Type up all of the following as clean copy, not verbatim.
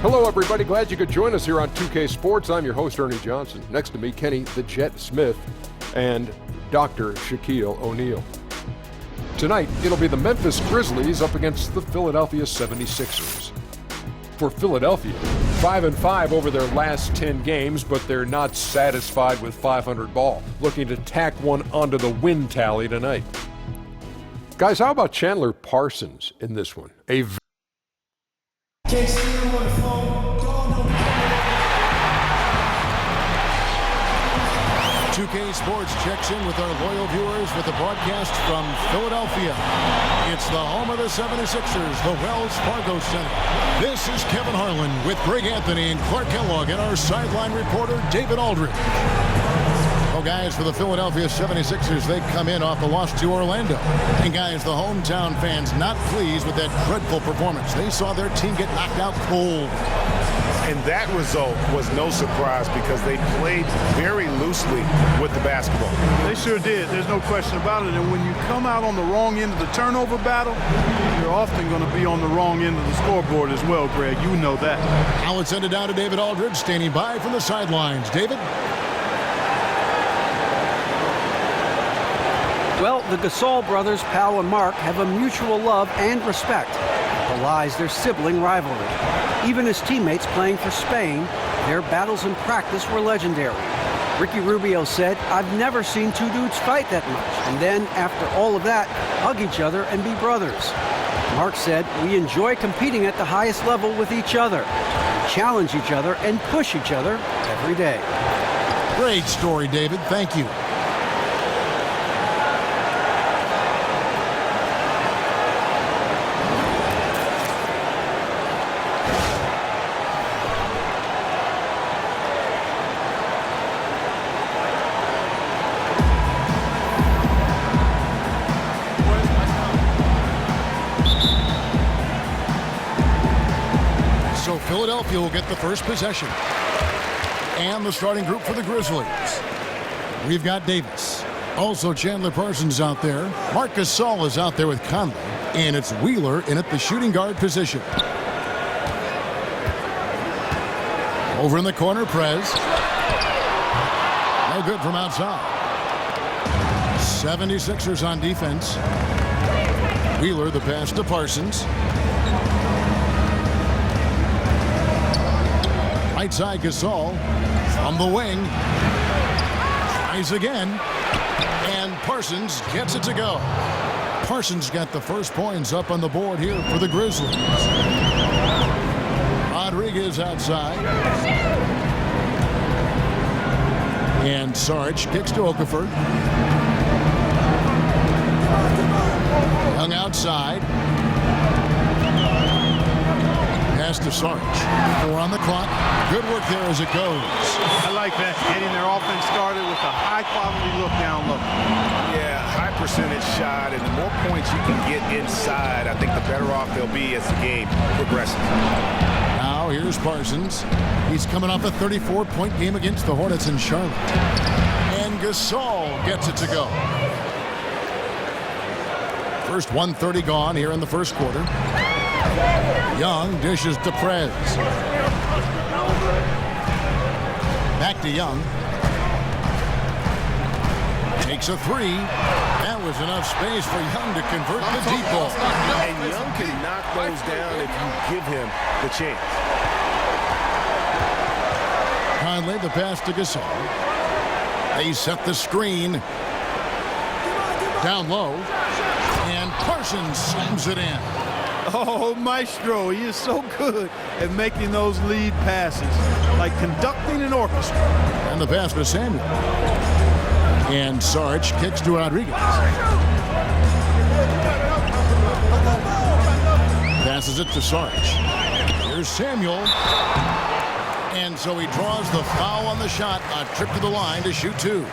Hello, everybody. Glad you could join us here on 2K Sports. I'm your host, Ernie Johnson. Next to me, Kenny the Jet Smith and Dr. Shaquille O'Neal. Tonight, it'll be the Memphis Grizzlies up against the Philadelphia 76ers. For Philadelphia, 5-5 over their last 10 games, but they're not satisfied with 500 ball. Looking to tack one onto the win tally tonight. Guys, how about Chandler Parsons in this one? Can't see him on the phone. 2K Sports checks in with our loyal viewers with the broadcast from Philadelphia. It's the home of the 76ers, the Wells Fargo Center. This is Kevin Harlan with Greg Anthony and Clark Kellogg and our sideline reporter, David Aldridge. Well, guys, for the Philadelphia 76ers, they come in off the loss to Orlando. And, guys, the hometown fans not pleased with that dreadful performance. They saw their team get knocked out cold. And that result was no surprise because they played very loosely with the basketball. They sure did. There's no question about it. And when you come out on the wrong end of the turnover battle, you're often going to be on the wrong end of the scoreboard as well, Greg. You know that. Now it's ended down to David Aldridge standing by from the sidelines. David? Well, the Gasol brothers, Pal and Mark, have a mutual love and respect that belies their sibling rivalry. Even as teammates playing for Spain, their battles in practice were legendary. Ricky Rubio said, "I've never seen two dudes fight that much, and then, after all of that, hug each other and be brothers." Mark said, "We enjoy competing at the highest level with each other. We challenge each other and push each other every day." Great story, David. Thank you. So Philadelphia will get the first possession. And the starting group for the Grizzlies. We've got Davis. Also Chandler Parsons out there. Marc Gasol is out there with Conley. And it's Wheeler in at the shooting guard position. Over in the corner, Prez. No good from outside. 76ers on defense. Wheeler, the pass to Parsons. Right side, Gasol from the wing. Tries again. And Parsons gets it to go. Parsons got the first points up on the board here for the Grizzlies. Rodriguez outside. And Sarge kicks to Okafor. Young outside. Pass to Sarge. 4 on the clock. Good work there as it goes. I like that. Getting their offense started with a high-quality look down low. Yeah, high percentage shot, and the more points you can get inside, I think the better off they'll be as the game progresses. Now here's Parsons. He's coming off a 34-point game against the Hornets in Charlotte. And Gasol gets it to go. First 1:30 gone here in the first quarter. Young dishes to Prez. Back to Young. Takes a three. That was enough space for Young to convert the deep ball. And Young can knock those down if you give him the chance. Conley, the pass to Gasol. They set the screen. Down low. And Parsons slams it in. Oh, Maestro, he is so good at making those lead passes, like conducting an orchestra. And the pass to Samuel. And Sarge kicks to Rodriguez. Passes it to Sarge. Here's Samuel. And so he draws the foul on the shot, a trip to the line to shoot 2.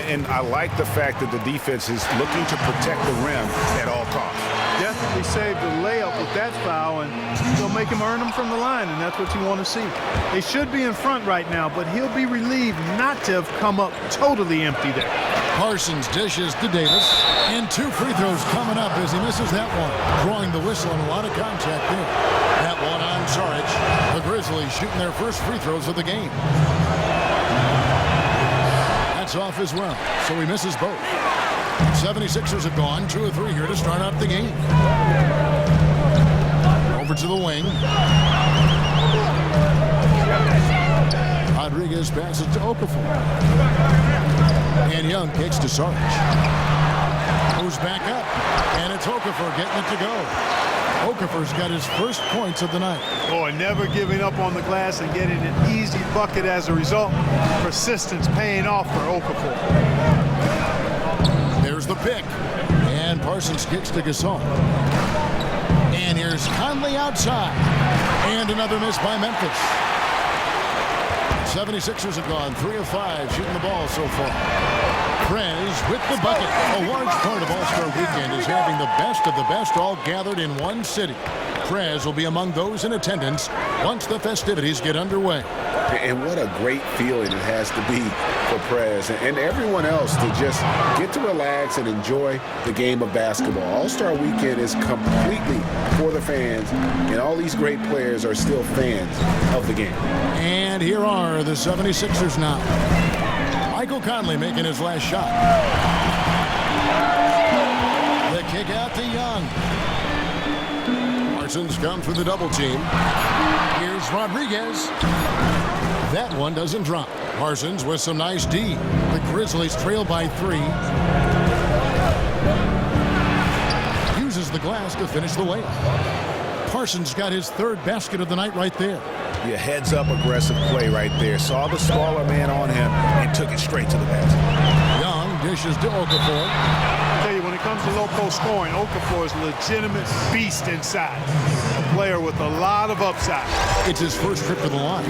And I like the fact that the defense is looking to protect the rim at all costs. Definitely saved the layup with that foul, and he'll make him earn them from the line, and that's what you want to see. They should be in front right now, but he'll be relieved not to have come up totally empty there. Parsons dishes to Davis, and 2 free throws coming up as he misses that one, drawing the whistle and a lot of contact there. That one on Saric. The Grizzlies shooting their first free throws of the game. That's off as well, so he misses both. 76ers have gone 2 of 3 here to start out the game. Over to the wing. Rodriguez passes to Okafor. And Young kicks to Saric. Moves back up. And it's Okafor getting it to go. Okafor's got his first points of the night. Boy, never giving up on the glass and getting an easy bucket as a result. Persistence paying off for Okafor. There's the pick. And Parsons kicks to Gasol. And here's Conley outside. And another miss by Memphis. 76ers have gone 3 of 5 shooting the ball so far. Prez with the bucket. A large part of All-Star Weekend is having the best of the best all gathered in one city. Prez will be among those in attendance once the festivities get underway. And what a great feeling it has to be for Prez and everyone else to just get to relax and enjoy the game of basketball. All-Star Weekend is completely for the fans, and all these great players are still fans of the game. And here are the 76ers now. Michael Conley making his last shot. The kick out to Young. Parsons comes with the double team. Here's Rodriguez. That one doesn't drop. Parsons with some nice D. The Grizzlies trail by 3. Uses the glass to finish the layup. Parsons got his 3rd basket of the night right there. Yeah, heads-up aggressive play right there. Saw the smaller man on him and took it straight to the basket. Young dishes to Okafor. I tell you, when it comes to low-post scoring, Okafor is a legitimate beast inside. A player with a lot of upside. It's his first trip to the line.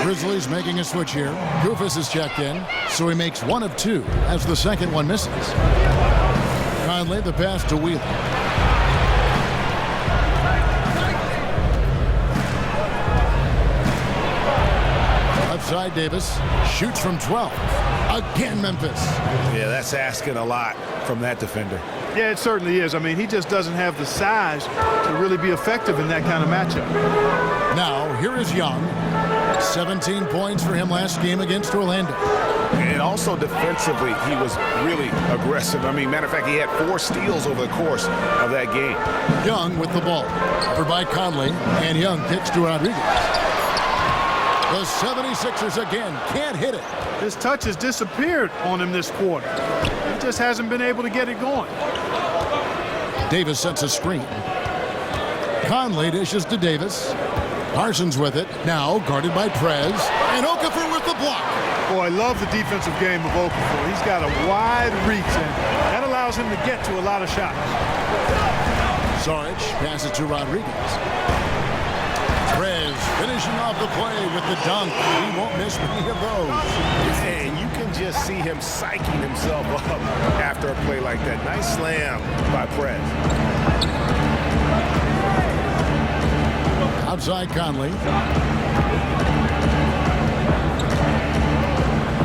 Grizzlies making a switch here. Goofus is checked in, so he makes 1 of 2 as the second one misses. Conley the pass to Wheeler. Outside Davis shoots from 12. Again Memphis. Yeah, that's asking a lot from that defender. Yeah, it certainly is. I mean, he just doesn't have the size to really be effective in that kind of matchup. Now, here is Young. 17 points for him last game against Orlando. And also defensively, he was really aggressive. I mean, matter of fact, he had 4 steals over the course of that game. Young with the ball. Covered by Conley, and Young kicks to Rodriguez. The 76ers again can't hit it. His touch has disappeared on him this quarter. He just hasn't been able to get it going. Davis sets a screen. Conley dishes to Davis. Parsons with it. Now guarded by Prez. And Okafor with the block. Boy, I love the defensive game of Okafor. He's got a wide reach, and that allows him to get to a lot of shots. Saric passes to Rodriguez. Prez finishing off the play with the dunk. He won't miss many of those. And you can just see him psyching himself up after a play like that. Nice slam by Prez. Outside Conley.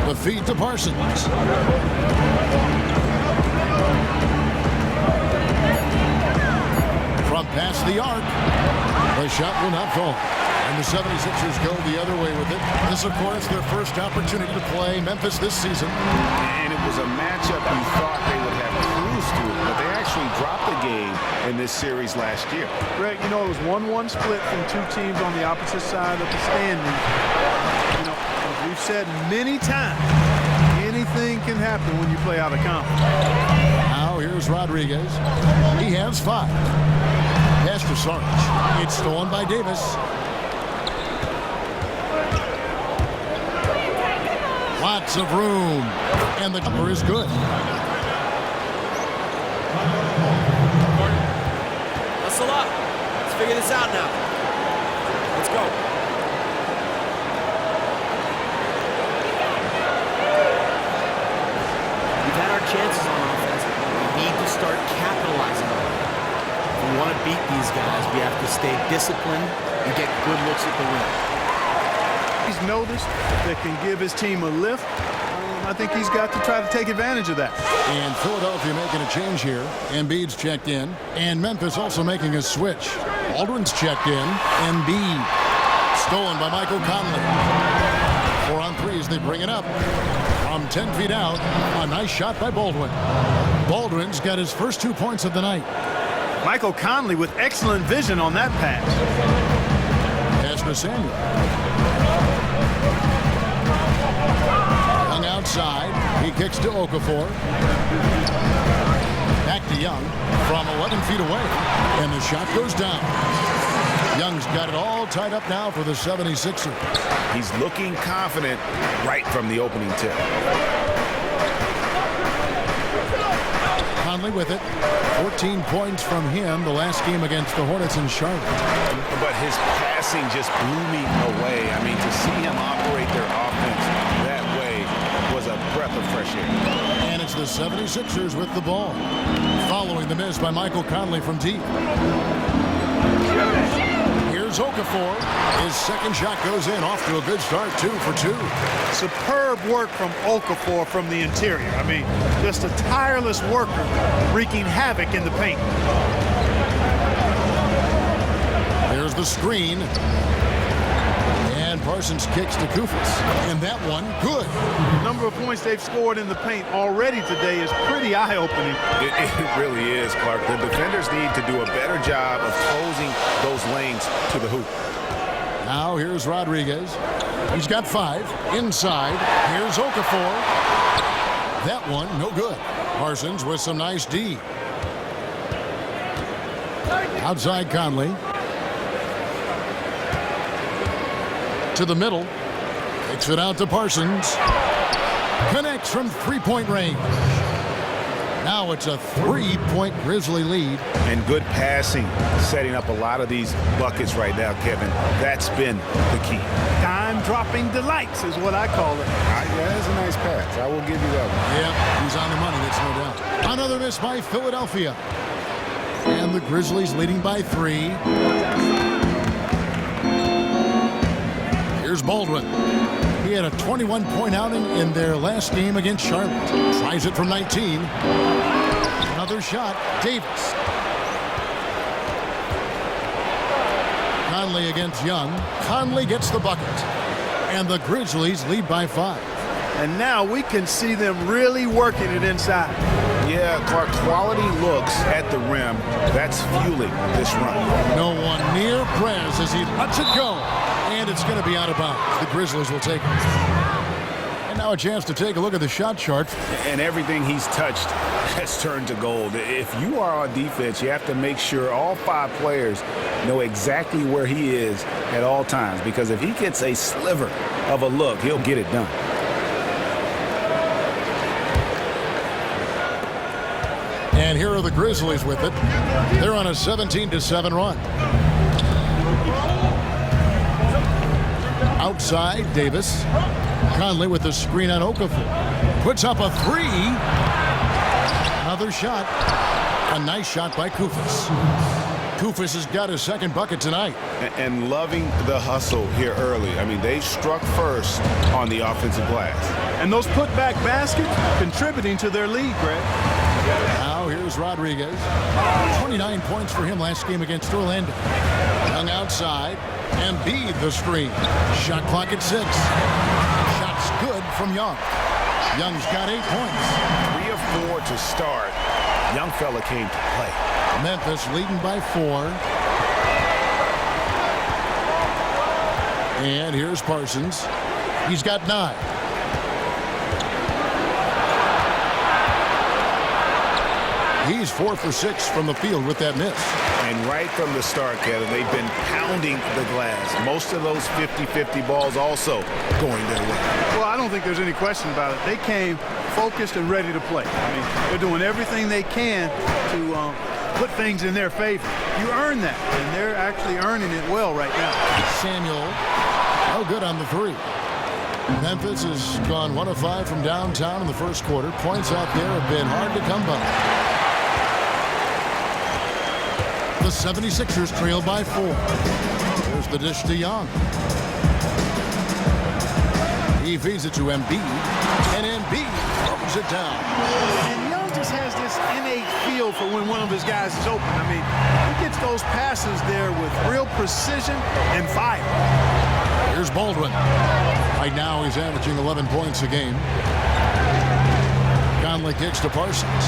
The feed to Parsons. From past the arc. The shot will not fall. And the 76ers go the other way with it. This, of course, their first opportunity to play Memphis this season. And it was a matchup you thought they would have cruised to, but they actually dropped the game in this series last year. Greg, you know, it was 1-1 split from 2 teams on the opposite side of the standings. You know, as we've said many times, anything can happen when you play out of conference. Now here's Rodriguez. He has 5. Pass to Saric. It's stolen by Davis. Lots of room. And the jumper is good. Hustle up. Let's figure this out now. Let's go. We've had our chances on offense. We need to start capitalizing on it. If we want to beat these guys, we have to stay disciplined and get good looks at the rim. He's noticed that can give his team a lift. I think he's got to try to take advantage of that. And Philadelphia making a change here. Embiid's checked in. And Memphis also making a switch. Baldwin's checked in. Embiid. Stolen by Michael Conley. 4 on 3 as they bring it up. From 10 feet out, a nice shot by Baldwin. Baldwin's got his first 2 points of the night. Michael Conley with excellent vision on that pass. Pass to Samuel. Young outside. He kicks to Okafor. Back to Young from 11 feet away. And the shot goes down. Young's got it all tied up now for the 76ers. He's looking confident right from the opening tip. Conley with it. 14 points from him the last game against the Hornets in Charlotte. But his passing just blew me away. I mean, to see him operate their offense that way was a breath of fresh air. And it's the 76ers with the ball. Following the miss by Michael Conley from deep. Here's Okafor. His second shot goes in, off to a good start, 2 for 2. Superb work from Okafor from the interior. I mean, just a tireless worker wreaking havoc in the paint. There's the screen. And Parsons kicks to Kufis. And that one, good. The number of points they've scored in the paint already today is pretty eye-opening. It really is, Clark. The defenders need to do a better job of closing those lanes to the hoop. Now here's Rodriguez. He's got 5. Inside. Here's Okafor. That one, no good. Parsons with some nice D. Outside Conley. To the middle. Kicks it out to Parsons. Connects from 3-point range. Now it's a 3-point Grizzly lead. And good passing, setting up a lot of these buckets right now, Kevin. That's been the key. Time-dropping delights is what I call it. Yeah, that's a nice pass. I will give you that one. Yeah, he's on the money, that's no doubt. Another miss by Philadelphia. And the Grizzlies leading by 3. Here's Baldwin. He had a 21-point outing in their last game against Charlotte. Tries it from 19. Another shot. Davis. Conley against Young. Conley gets the bucket. And the Grizzlies lead by 5. And now we can see them really working it inside. Yeah, Clark, quality looks at the rim. That's fueling this run. No one near Prez as he lets it go. And it's going to be out of bounds. The Grizzlies will take it. And now a chance to take a look at the shot chart. And everything he's touched has turned to gold. If you are on defense, you have to make sure all 5 players know exactly where he is at all times. Because if he gets a sliver of a look, he'll get it done. And here are the Grizzlies with it. They're on a 17-7 run. Outside, Davis. Conley with the screen on Okafor. Puts up a 3. Another shot. A nice shot by Kufis. Kufis has got his second bucket tonight. And loving the hustle here early. I mean, they struck first on the offensive glass. And those putback baskets contributing to their lead, Greg. Now here's Rodriguez. 29 points for him last game against Orlando. Young outside. Embiid the screen. Shot clock at 6. Shots good from Young. Young's got 8 points. 3 of 4 to start. Young fella came to play. Memphis leading by 4. And here's Parsons. He's got 9. He's 4 for 6 from the field with that miss. And right from the start, Kevin, they've been pounding the glass. Most of those 50-50 balls also going their way. Well, I don't think there's any question about it. They came focused and ready to play. I mean, they're doing everything they can to put things in their favor. You earn that, and they're actually earning it well right now. Samuel, no good on the 3. Memphis has gone 1 of 5 from downtown in the first quarter. Points out there have been hard to come by. The 76ers trail by 4. There's the dish to Young. He feeds it to Embiid, and Embiid throws it down. And Young just has this innate feel field for when one of his guys is open. I mean, he gets those passes there with real precision and fire. Here's Baldwin. Right now he's averaging 11 points a game. Conley kicks to Parsons.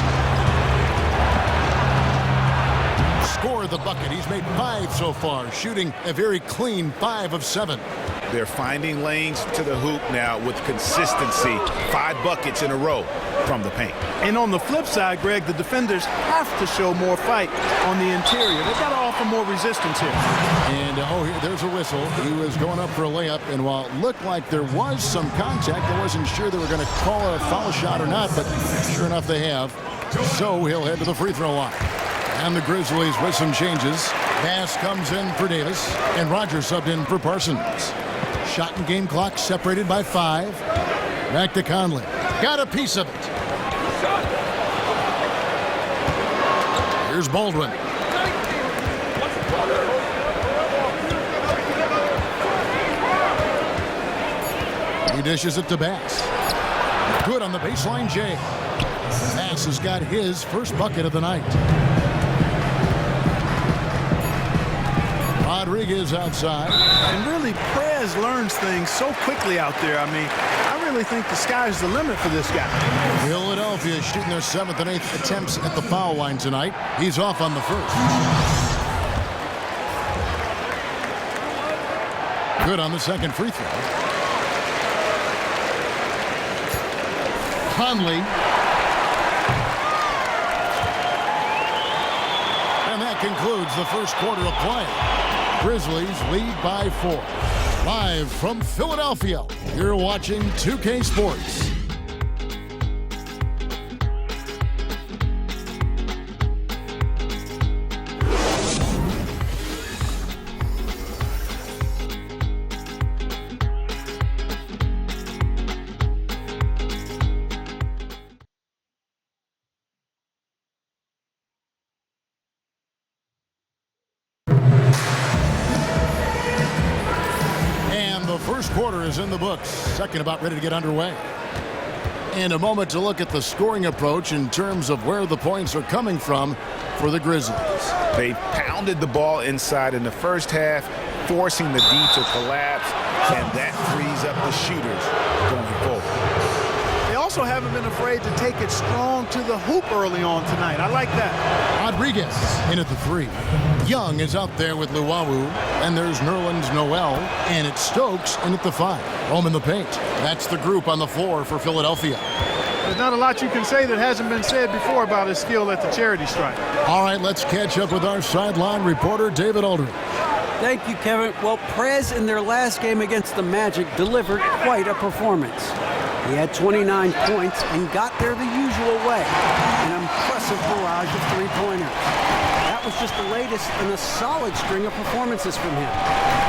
Scored the bucket. He's made 5 so far, shooting a very clean 5 of 7. They're finding lanes to the hoop now with consistency. 5 buckets in a row from the paint. And on the flip side, Greg, the defenders have to show more fight on the interior. They've got to offer more resistance here. And, there's a whistle. He was going up for a layup, and while it looked like there was some contact, I wasn't sure they were going to call a foul shot or not, but sure enough they have. So he'll head to the free throw line. And the Grizzlies with some changes. Bass comes in for Davis, and Rogers subbed in for Parsons. Shot and game clock separated by 5. Back to Conley. Got a piece of it. Here's Baldwin. He dishes it to Bass. Good on the baseline, Jay. Bass has got his first bucket of the night. Rodriguez outside. And really, Prez learns things so quickly out there. I mean, I really think the sky's the limit for this guy. Philadelphia shooting their 7th and 8th attempts at the foul line tonight. He's off on the first. Good on the second free throw. Conley. And that concludes the first quarter of play. Grizzlies lead by 4. Live from Philadelphia, you're watching 2K Sports. First quarter is in the books. Second about ready to get underway. And a moment to look at the scoring approach in terms of where the points are coming from for the Grizzlies. They pounded the ball inside in the first half, forcing the D to collapse, and that frees up the shooters going forward. They also haven't been afraid to take it strong to the hoop early on tonight. I like that. Rodriguez in at the 3. Young is out there with Luwawu, and there's Nerlens Noel, and it's Stokes in at the 5. Home in the paint. That's the group on the floor for Philadelphia. There's not a lot you can say that hasn't been said before about his skill at the charity stripe. All right, let's catch up with our sideline reporter, David Aldridge. Thank you, Kevin. Well, Prez in their last game against the Magic delivered quite a performance. He had 29 points and got there the usual way. An impressive barrage of three-pointers. That was just the latest in a solid string of performances from him.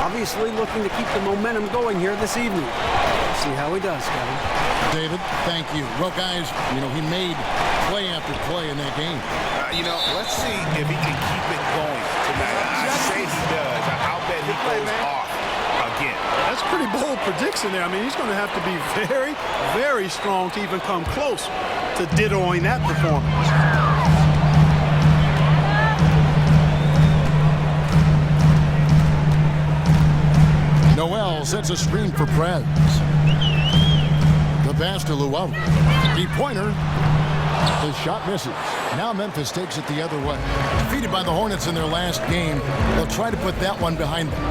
Obviously looking to keep the momentum going here this evening. See how he does, Kevin. David, thank you. Well, guys, he made play after play in that game. Let's see if he can keep it going tonight. I say he does. I'll bet he goes off again. That's a pretty bold prediction there. I mean, he's going to have to be very, very strong to even come close to dittoing that performance. Noel sets a screen for Prez. The pass to Luwawu. Three-pointer. The shot misses. Now Memphis takes it the other way. Defeated by the Hornets in their last game, they'll try to put that one behind them.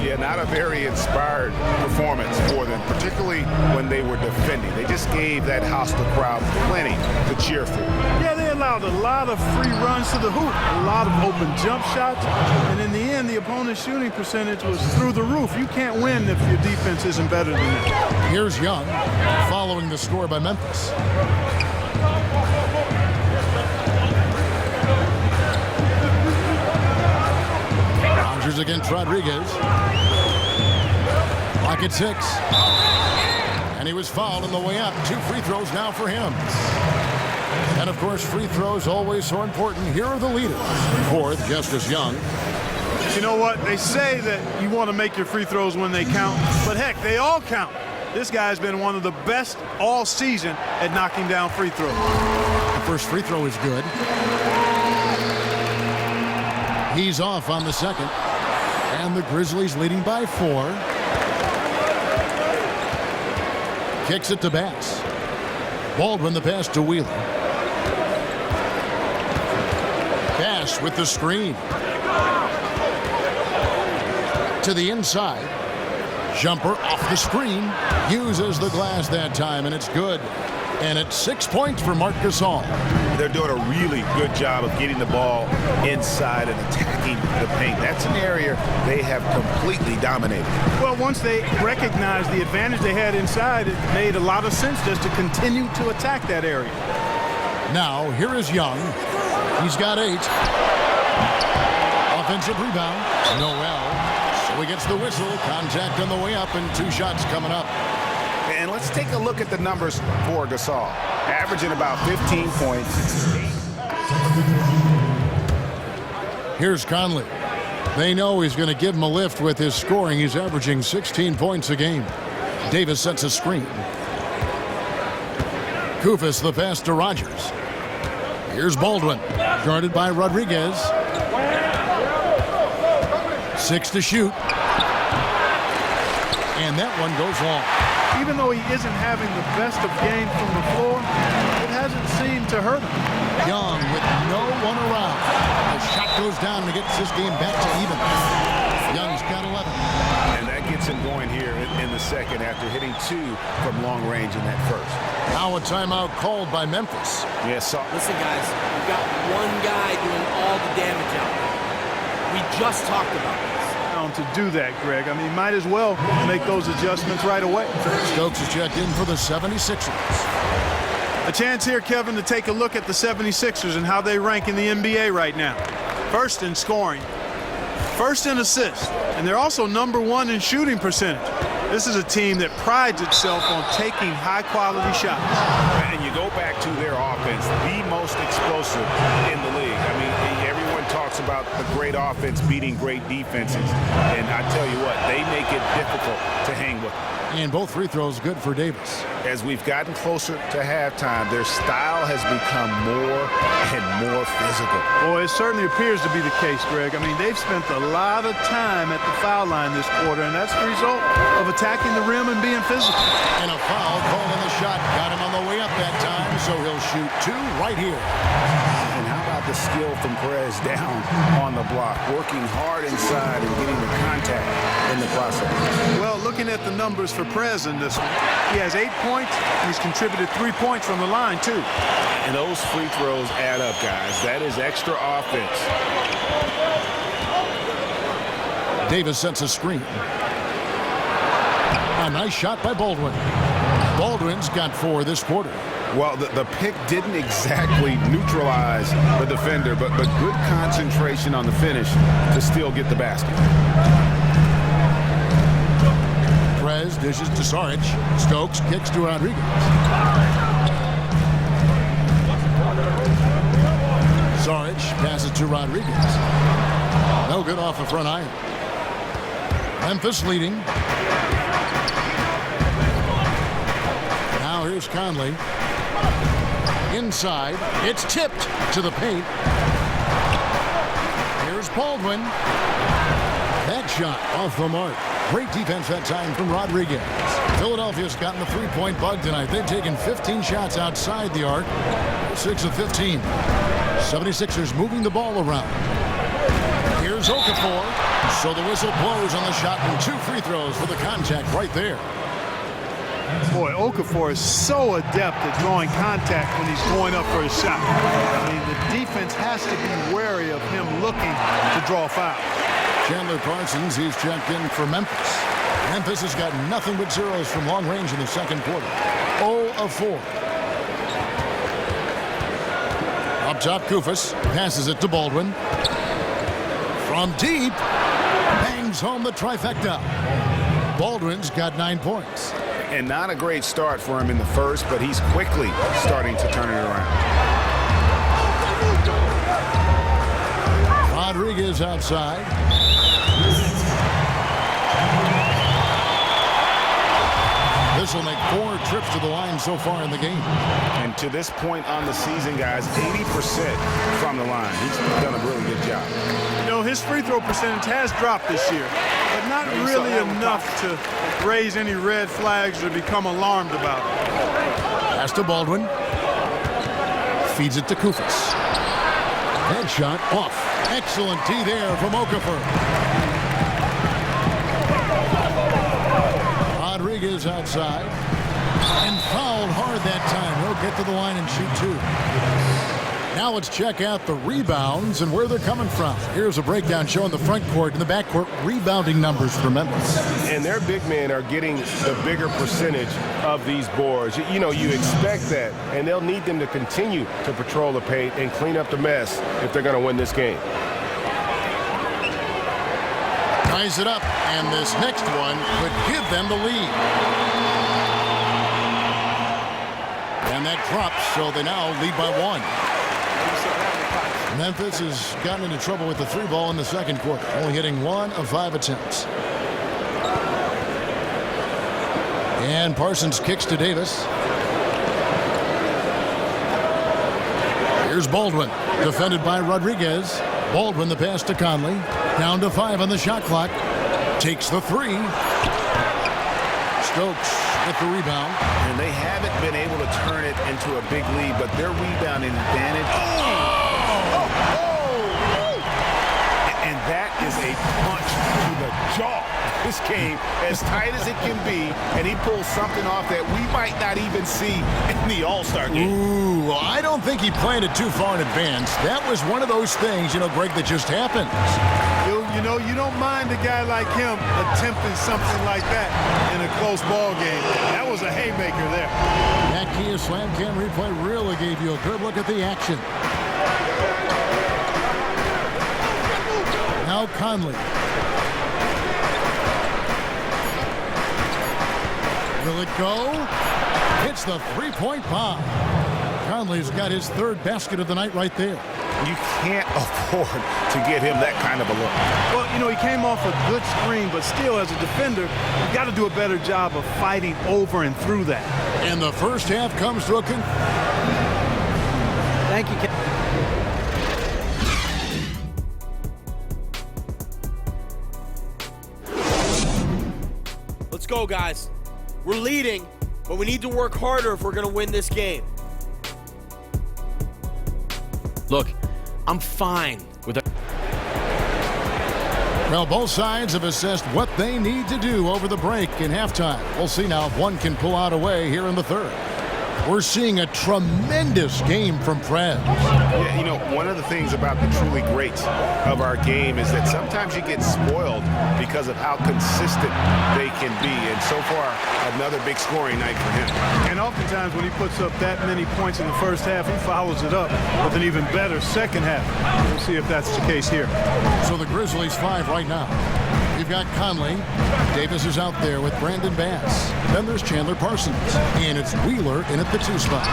Yeah, not a very inspired performance for them, particularly when they were defending. They just gave that hostile crowd plenty to cheer for. Yeah, they allowed a lot of free runs to the hoop, a lot of open jump shots, and in the end, the opponent's shooting percentage was through the roof. You can't win if your defense isn't better than that. Here's Young, following the score by Memphis. Rogers against Rodriguez. Clock at 6. And he was fouled on the way up. 2 free throws now for him. And, of course, free throws always so important. Here are the leaders. Fourth, Justice Young. You know what? They say that you want to make your free throws when they count, but heck, they all count. This guy's been one of the best all season at knocking down free throws. The first free throw is good. He's off on the second. And the Grizzlies leading by 4. Kicks it to Bass. Baldwin the pass to Wheeler. Bass with the screen. To the inside. Jumper off the screen. Uses the glass that time, and it's good. And it's 6 points for Marc Gasol. They're doing a really good job of getting the ball inside and attacking the paint. That's an area they have completely dominated. Well, once they recognized the advantage they had inside, it made a lot of sense just to continue to attack that area. Now, here is Young. He's got 8. Offensive rebound. Noel. So he gets the whistle. Contact on the way up, and 2 shots coming up. And let's take a look at the numbers for Gasol. Averaging about 15 points. Here's Conley. They know he's going to give him a lift with his scoring. He's averaging 16 points a game. Davis sets a screen. Kufis the pass to Rogers. Here's Baldwin. Guarded by Rodriguez. 6 to shoot. And that one goes long. Even though he isn't having the best of games from the floor, it hasn't seemed to hurt him. Young with no one around. The shot goes down and gets this game back to even. Young's got 11. And that gets him going here in the second after hitting 2 from long range in that first. Now a timeout called by Memphis. Yes, Listen, guys, we've got one guy doing all the damage out there. We just talked about this. To do that, Greg. I mean, might as well make those adjustments right away. Stokes is checked in for the 76ers. A chance here, Kevin, to take a look at the 76ers and how they rank in the NBA right now. First in scoring, first in assists, and they're also number 1 in shooting percentage. This is a team that prides itself on taking high-quality shots. And you go back to their offense, the most explosive in the league. I mean, everyone talks about the great offense beating great defenses. And I tell you what, they make it difficult to hang with them. And both free throws good for Davis. As we've gotten closer to halftime, their style has become more and more physical. Boy, it certainly appears to be the case, Greg. I mean, they've spent a lot of time at the foul line this quarter, and that's the result of attacking the rim and being physical. And a foul called on the shot. Got him on the way up that time, so he'll shoot 2 right here. And how about the skill from Perez down on the block, working hard inside and getting the contact in the process. Well, looking at the numbers for Perez in this one, he has 8 points, and he's contributed 3 points from the line, too. And those free throws add up, guys. That is extra offense. Davis sets a screen. A nice shot by Baldwin. Baldwin's got 4 this quarter. Well, the pick didn't exactly neutralize the defender, but good concentration on the finish to still get the basket. Perez dishes to Saric. Stokes kicks to Rodriguez. Saric passes to Rodriguez. No good off the front iron. Memphis leading. Now here's Conley. Inside. It's tipped to the paint. Here's Baldwin. That shot off the mark. Great defense that time from Rodriguez. Philadelphia's gotten the 3-point bug tonight. They've taken 15 shots outside the arc. 6 of 15. 76ers moving the ball around. Here's Okafor. So the whistle blows on the shot and 2 free throws for the contact right there. Boy, Okafor is so adept at drawing contact when he's going up for a shot. I mean, the defense has to be wary of him looking to draw a foul. Chandler Parsons, he's checked in for Memphis. Memphis has got nothing but zeros from long range in the second quarter. 0 of 4. Up top, Kufis passes it to Baldwin. From deep, bangs home the trifecta. Baldwin's got 9 points. And not a great start for him in the first, but he's quickly starting to turn it around. Rodriguez outside. The This will make 4 trips to the line so far in the game. And to this point on the season, guys, 80% from the line. He's done a really good job. You know, his free throw percentage has dropped this year, but not really enough to raise any red flags or become alarmed about it. Pass to Baldwin. Feeds it to Kufis. Headshot off. Excellent D there from Okafor. Rodriguez outside. And fouled hard that time. He'll get to the line and shoot 2. Now let's check out the rebounds and where they're coming from. Here's a breakdown showing the front court and the back court rebounding numbers for Memphis. And their big men are getting the bigger percentage of these boards. You know, you expect that, and they'll need them to continue to patrol the paint and clean up the mess if they're going to win this game. Ties it up, and this next one could give them the lead. And that drops, so they now lead by 1. Memphis has gotten into trouble with the 3 ball in the second quarter, only hitting 1 of 5 attempts. And Parsons kicks to Davis. Here's Baldwin, defended by Rodriguez. Baldwin the pass to Conley. Down to 5 on the shot clock. Takes the 3. Stokes with the rebound. And they haven't been able to turn it into a big lead, but their rebounding advantage. And that is a punch to the jaw. This game as tight as it can be, and he pulls something off that we might not even see in the All-Star game. Ooh, I don't think he planned it too far in advance. That was one of those things, you know, Greg, that just happens. You know, you don't mind a guy like him attempting something like that in a close ball game. That was a haymaker there. That Kia Slam Cam replay really gave you a good look at the action. Now Conley. Will it go? Hits the three-point bomb. Conley's got his 3rd basket of the night right there. You can't afford to get him that kind of a look. Well, you know, he came off a good screen, but still, as a defender, you got to do a better job of fighting over and through that. And the first half comes to a conclusion. Thank you, Kevin. Let's go, guys. We're leading, but we need to work harder if we're going to win this game. Look, I'm fine with it. Well, both sides have assessed what they need to do over the break in halftime. We'll see now if one can pull out a way here in the 3rd. We're seeing a tremendous game from Prez. Yeah, you know, one of the things about the truly greats of our game is that sometimes you get spoiled because of how consistent they can be. And so far, another big scoring night for him. And oftentimes when he puts up that many points in the first half, he follows it up with an even better second half. We'll see if that's the case here. So the Grizzlies 5 right now. You've got Conley. Davis is out there with Brandon Bass. Then there's Chandler Parsons. And it's Wheeler in at the 2 spot.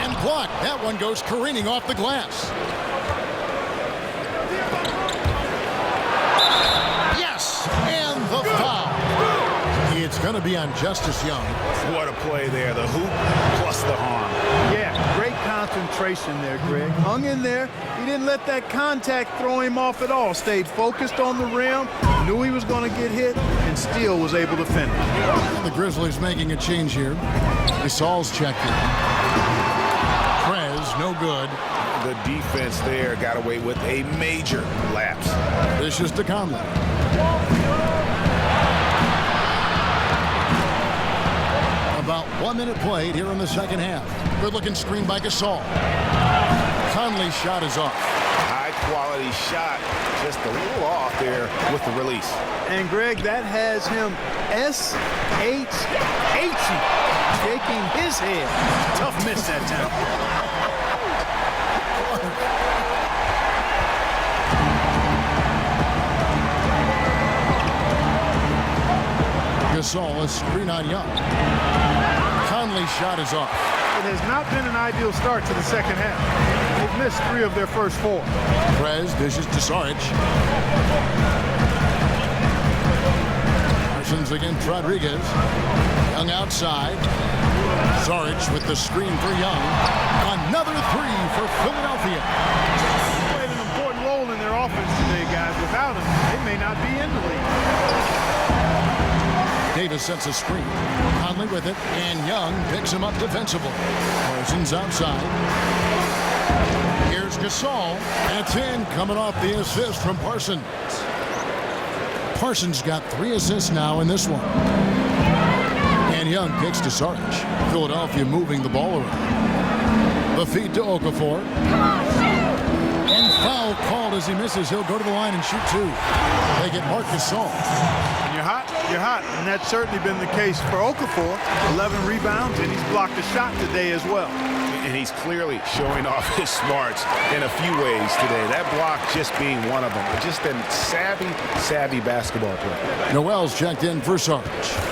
And blocked. That one goes careening off the glass. Yes! And the foul. It's going to be on Justice Young. What a play there. The hoop plus the harm. Yeah, great concentration there, Greg. Hung in there. He didn't let that contact throw him off at all. Stayed focused on the rim, knew he was going to get hit, and still was able to finish. The Grizzlies making a change here. Gasol's checked in. Prez, no good. The defense there got away with a major lapse. This is to Conley. About 1 minute played here in the second half. Good-looking screen by Gasol. Conley's shot is off. High-quality shot, just a little off there with the release. And, Greg, that has him S-H-H-ing, shaking his head. Tough miss that time. Gasol, a screen on Young. Conley's shot is off. It has not been an ideal start to the second half. They've missed 3 of their first 4. Prez dishes to Saric. Parsons against Rodriguez. Young outside. Zaric with the screen for Young. Another three for Philadelphia. Played an important role in their offense today, guys. Without him, they may not be in the league. Davis sets a screen. Conley with it, and Young picks him up defensively. Parsons outside. Here's Gasol. That's in, coming off the assist from Parsons. Parsons got 3 assists now in this one. And Young kicks to Zaric. Philadelphia moving the ball around. The feed to Okafor. And foul called as he misses. He'll go to the line and shoot 2. They get Marc Gasol. When you're hot, you're hot. And that's certainly been the case for Okafor. 11 rebounds, and he's blocked a shot today as well. And he's clearly showing off his smarts in a few ways today. That block just being one of them. Just a savvy basketball player. Noel's checked in for Zaric.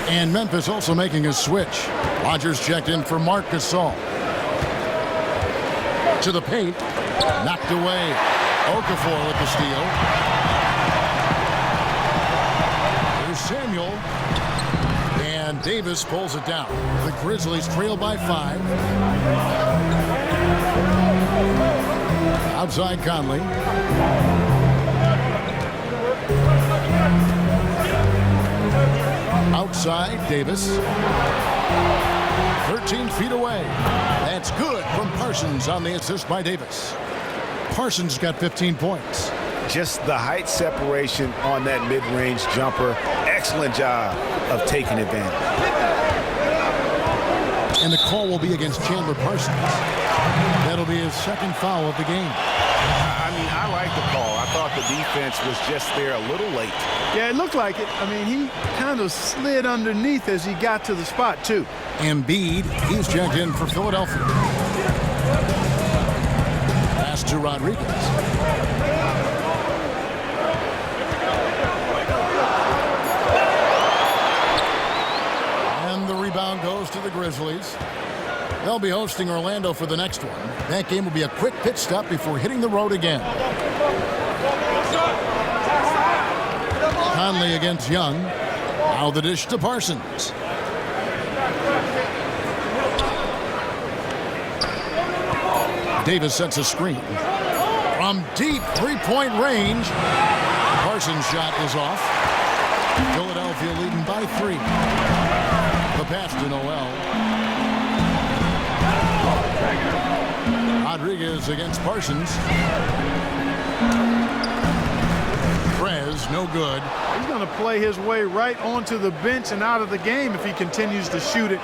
And Memphis also making a switch. Rogers checked in for Marc Gasol. To the paint. Knocked away. Okafor with the steal. Here's Samuel. And Davis pulls it down. The Grizzlies trail by 5. Outside Conley. Outside Davis. 13 feet away. That's good from Parsons on the assist by Davis. Parsons got 15 points. Just the height separation on that mid-range jumper. Excellent job of taking advantage. And the call will be against Chandler Parsons. That'll be his second foul of the game. I mean, I like the call. I thought the defense was just there a little late. Yeah, it looked like it. I mean, he kind of slid underneath as he got to the spot, too. Embiid, he's checked in for Philadelphia. Pass to Rodriguez. And the rebound goes to the Grizzlies. They'll be hosting Orlando for the next one. That game will be a quick pit stop before hitting the road again. Conley against Young. Now the dish to Parsons. Davis sets a screen. From deep three-point range. Parsons' shot is off. Philadelphia leading by 3. The pass to Noel. Rodriguez against Parsons. Prez, no good. He's going to play his way right onto the bench and out of the game if he continues to shoot it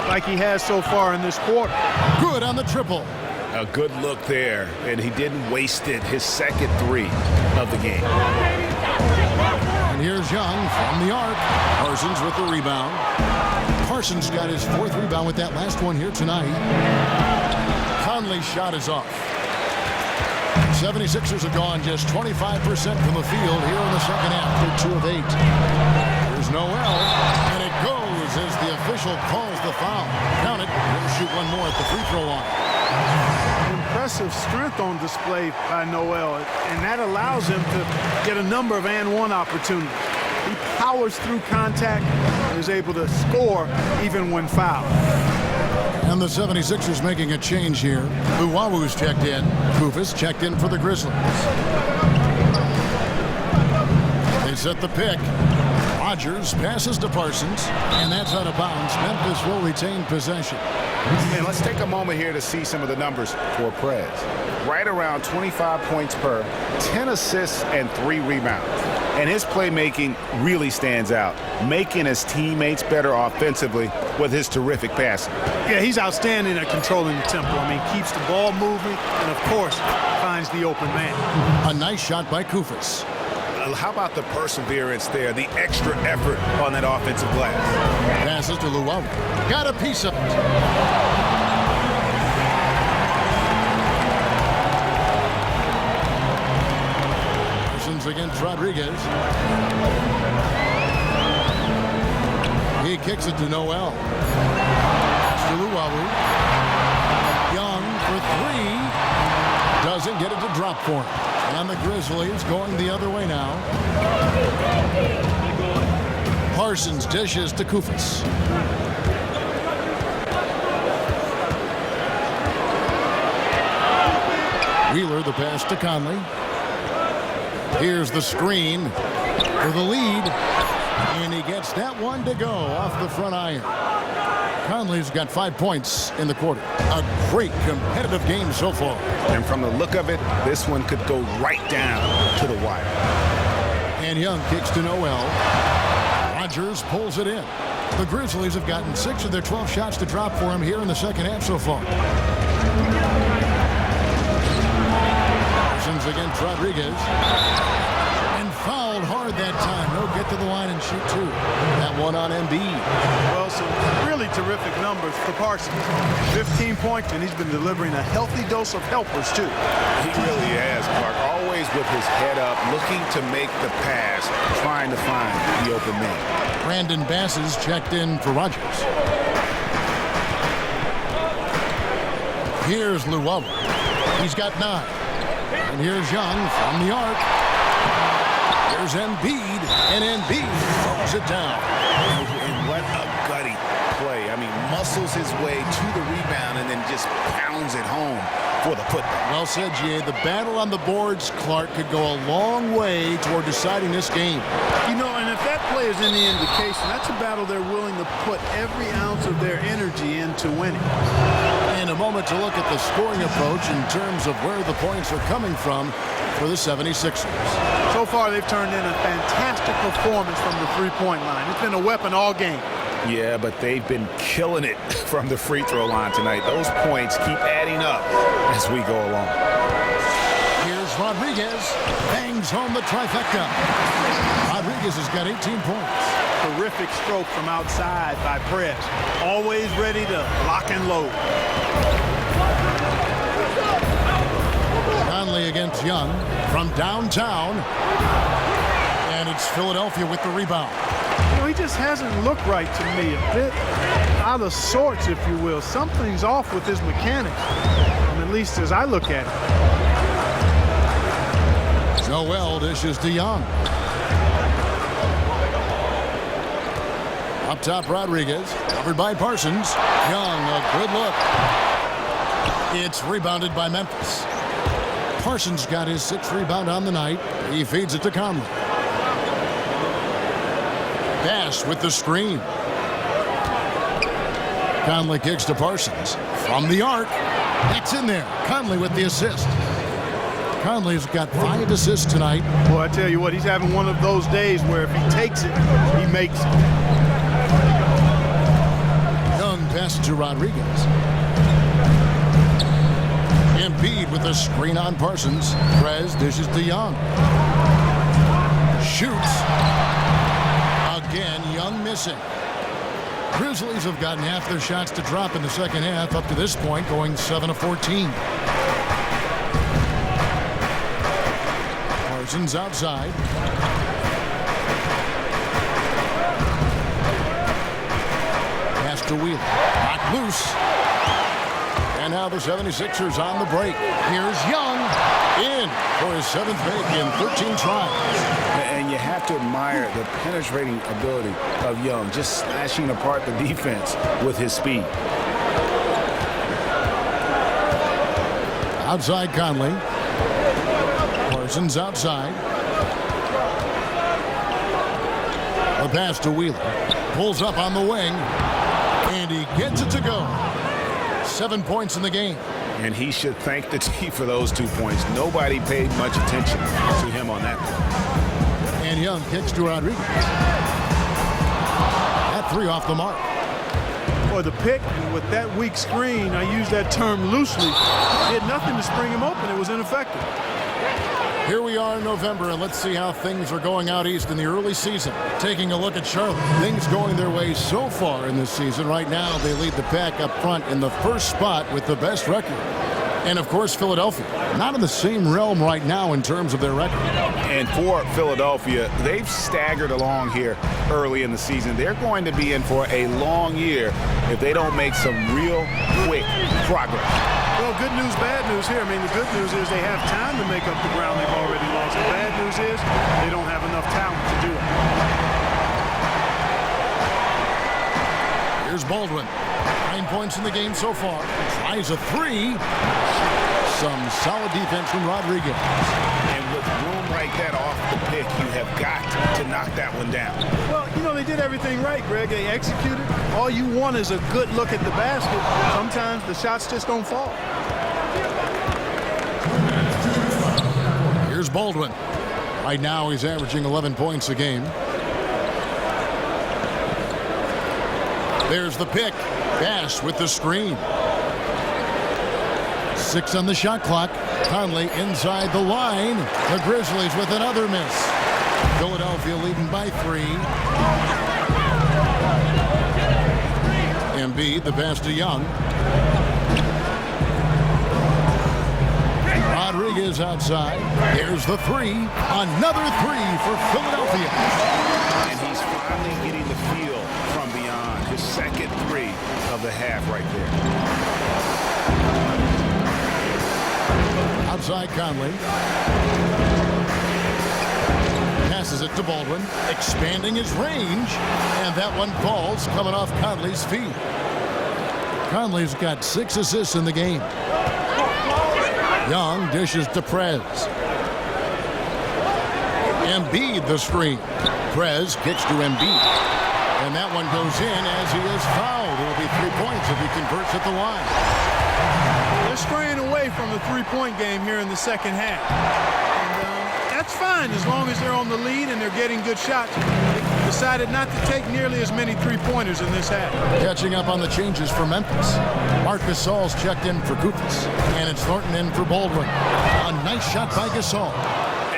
like he has so far in this quarter. Good on the triple. A good look there, and he didn't waste it. His second 3 of the game. And here's Young from the arc. Parsons with the rebound. Parsons got his 4th rebound with that last one here tonight. Conley's shot is off. 76ers have gone just 25% from the field here in the second half. They're 2 of 8. Here's Noel, and it goes as the official calls the foul. Count it. He'll shoot one more at the free throw line. Impressive strength on display by Noel, and that allows him to get a number of and-one opportunities. He powers through contact and is able to score even when fouled. And the 76ers making a change here. Luwawu's checked in. Kufis checked in for the Grizzlies. They set the pick. Rogers passes to Parsons, and that's out of bounds. Memphis will retain possession. And let's take a moment here to see some of the numbers for Prez. Right around 25 points per, 10 assists, and 3 rebounds. And his playmaking really stands out, making his teammates better offensively with his terrific passing. Yeah, he's outstanding at controlling the tempo. I mean, keeps the ball moving and, of course, finds the open man. A nice shot by Kufis. How about the perseverance there, the extra effort on that offensive glass? Passes to Luwawu. Got a piece of it. Parsons against Rodriguez. He kicks it to Noel. Pass to Luwawu. Young for 3. Doesn't get it to drop for him. And the Grizzlies going the other way now. Parsons dishes to Kufis. Wheeler, the pass to Conley. Here's the screen for the lead. And he gets that one to go off the front iron. Conley's got 5 points in the quarter. A great competitive game so far. And from the look of it, this one could go right down to the wire. And Young kicks to Noel. Rogers pulls it in. The Grizzlies have gotten 6 of their 12 shots to drop for him here in the second half so far. Parsons against Rodriguez. And fouled hard that time. No get to the line and shoot two. That one on Embiid. Well, some really terrific numbers for Parsons. 15 points, and he's been delivering a healthy dose of helpers, too. He really has, Clark. Always with his head up, looking to make the pass, trying to find the open man. Brandon Bass is checked in for Rogers. Here's Llewellyn. He's got 9. And here's Young from the arc. There's Embiid, and Embiid throws it down. And what a gutty play. I mean, muscles his way to the rebound and then just pounds it home for the putback. Well said, G.A. The battle on the boards, Clark, could go a long way toward deciding this game. You know, and if that play is any indication, that's a battle they're willing to put every ounce of their energy into winning. In a moment to look at the scoring approach in terms of where the points are coming from for the 76ers. So far, they've turned in a fantastic performance from the three-point line. It's been a weapon all game. Yeah, but they've been killing it from the free throw line tonight. Those points keep adding up as we go along. Here's Rodriguez. Bangs home the trifecta. Rodriguez has got 18 points. Terrific stroke from outside by Press. Always ready to lock and load. Conley against Young from downtown. And it's Philadelphia with the rebound. You know, he just hasn't looked right to me. A bit out of sorts, if you will. Something's off with his mechanics, at least as I look at it. Noel dishes to Young. Up top, Rodriguez, covered by Parsons. Young, a good look. It's rebounded by Memphis. Parsons got his 6th rebound on the night. He feeds it to Conley. Bass with the screen. Conley kicks to Parsons. From the arc. It's in there. Conley with the assist. Conley's got 5 assists tonight. Well, I tell you what, he's having one of those days where if he takes it, he makes it. Young passes to Rodriguez. Embiid with a screen on Parsons. Prez dishes to Young. Shoots. Again, Young missing. Grizzlies have gotten half their shots to drop in the second half up to this point, going 7 of 14. Parsons outside. Pass to Wheeler. Knocked loose. And now the 76ers on the break. Here's Young in for his 7th make in 13 tries. And you have to admire the penetrating ability of Young, just slashing apart the defense with his speed. Outside Conley. Parsons outside. The pass to Wheeler. Pulls up on the wing. And he gets it to go. 7 points in the game. And he should thank the team for those 2 points. Nobody paid much attention to him on that one. And Young kicks to Rodriguez. That 3 off the mark. Boy, the pick with that weak screen, I use that term loosely, did nothing to spring him open. It was ineffective. Here we are in November, and let's see how things are going out east in the early season. Taking a look at Charlotte. Things going their way so far in this season. Right now, they lead the pack up front in the first spot with the best record. And, of course, Philadelphia. Not in the same realm right now in terms of their record. And for Philadelphia, they've staggered along here early in the season. They're going to be in for a long year if they don't make some real quick progress. Well, good news, bad news here. I mean, the good news is they have time to make up the ground they've already lost. The bad news is they don't have enough talent to do it. Here's Baldwin. 9 points in the game so far. Tries a three. Some solid defense from Rodriguez. And with room like that off the pick, you have got to knock that one down. Well, you know, they did everything right, Greg. They executed. All you want is a good look at the basket. Sometimes the shots just don't fall. Here's Baldwin. Right now he's averaging 11 points a game. There's the pick. Bass with the screen. 6 on the shot clock. Conley inside the line. The Grizzlies with another miss. Philadelphia leading by 3. Embiid, the pass to Young. Rodriguez outside. There's the 3. Another 3 for Philadelphia. And he's finally getting the feel from beyond. His second 3 of the half right there. Outside Conley. Passes it to Baldwin. Expanding his range. And that one falls coming off Conley's feet. Conley's got 6 assists in the game. Young dishes to Prez. Embiid the screen. Prez kicks to Embiid. And that one goes in as he is fouled. It'll be 3 points if he converts at the line. They're straying away from the three-point game here in the second half. And that's fine as long as they're on the lead and they're getting good shots. They decided not to take nearly as many three-pointers in this half. Catching up on the changes for Memphis. Marc Gasol's checked in for Koufos. And it's Thornton in for Baldwin. A nice shot by Gasol.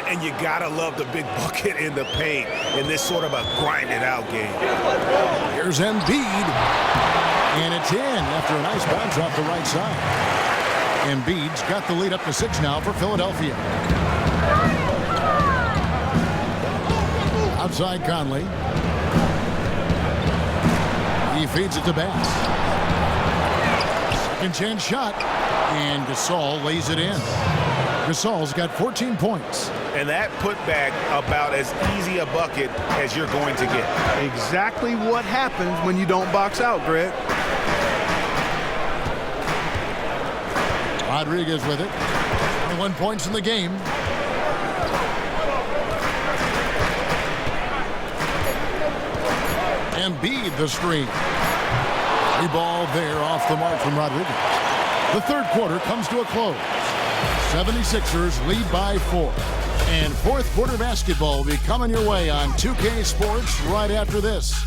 And you gotta love the big bucket in the paint in this sort of a grinded-out game. Here's Embiid. And it's in after a nice bounce off the right side. Embiid's got the lead up to 6 now for Philadelphia. Outside Conley. He feeds it to Bass. Second chance shot. And Gasol lays it in. Gasol's got 14 points. And that putback about as easy a bucket as you're going to get. Exactly what happens when you don't box out, Greg. Rodriguez with it. 21 points in the game. Embiid the screen. Free ball there off the mark from Rodriguez. The third quarter comes to a close. 76ers lead by 4. And fourth quarter basketball will be coming your way on 2K Sports right after this.